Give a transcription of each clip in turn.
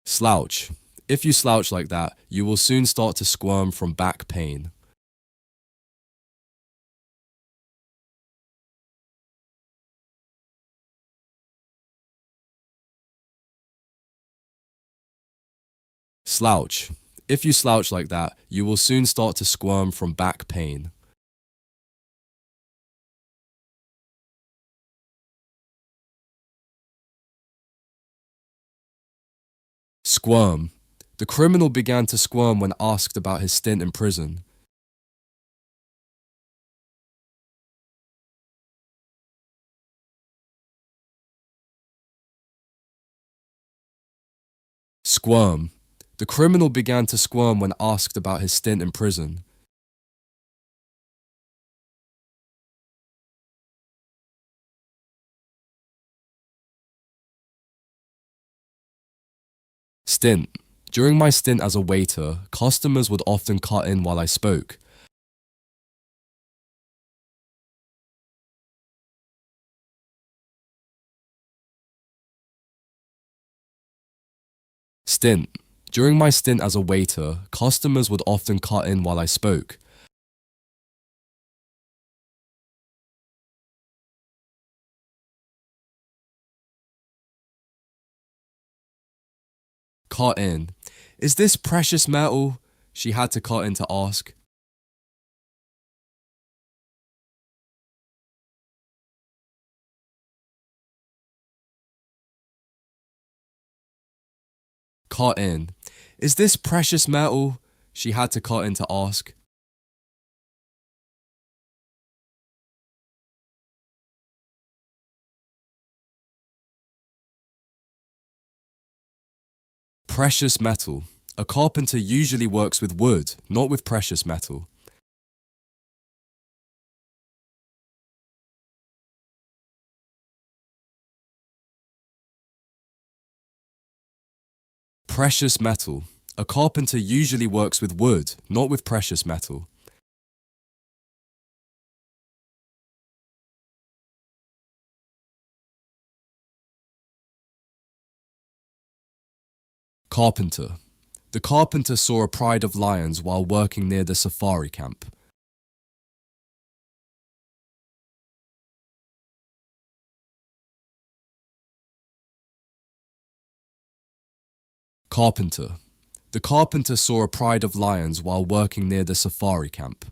Slouch. If you slouch like that, you will soon start to squirm from back pain. Slouch. If you slouch like that, you will soon start to squirm from back pain. Squirm. The criminal began to squirm when asked about his stint in prison. Squirm. The criminal began to squirm when asked about his stint in prison. Stint. During my stint as a waiter, customers would often cut in while I spoke. Stint. During my stint as a waiter, customers would often cut in while I spoke. Cut in. Is this precious metal? She had to cut in to ask. Cut in. Is this precious metal? She had to cut in to ask. Precious metal. A carpenter usually works with wood, not with precious metal. Precious metal. A carpenter usually works with wood, not with precious metal. Carpenter. The carpenter saw a pride of lions while working near the safari camp. Carpenter. The carpenter saw a pride of lions while working near the safari camp.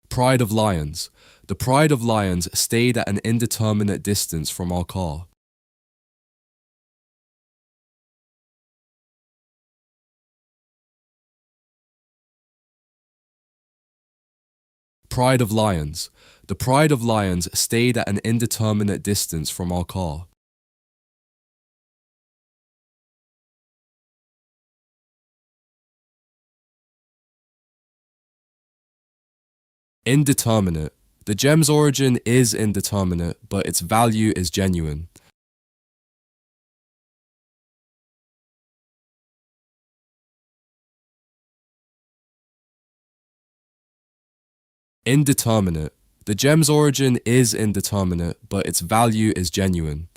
Pride of lions. The pride of lions stayed at an indeterminate distance from our car. Pride of lions. The pride of lions stayed at an indeterminate distance from our car. Indeterminate. The gem's origin is indeterminate, but its value is genuine. Indeterminate. The gem's origin is indeterminate, but its value is genuine.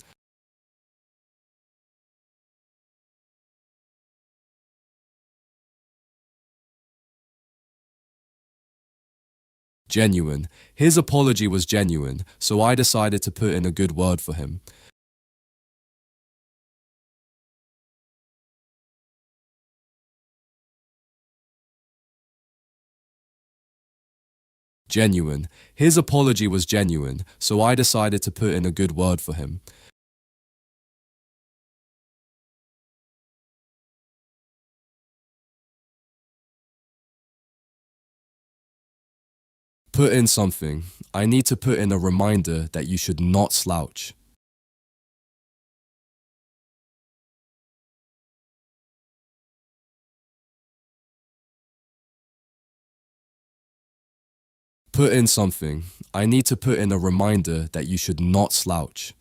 Genuine. His apology was genuine, so I decided to put in a good word for him. Genuine. His apology was genuine, so I decided to put in a good word for him. Put in something. I need to put in a reminder that you should not slouch. Put in something. I need to put in a reminder that you should not slouch.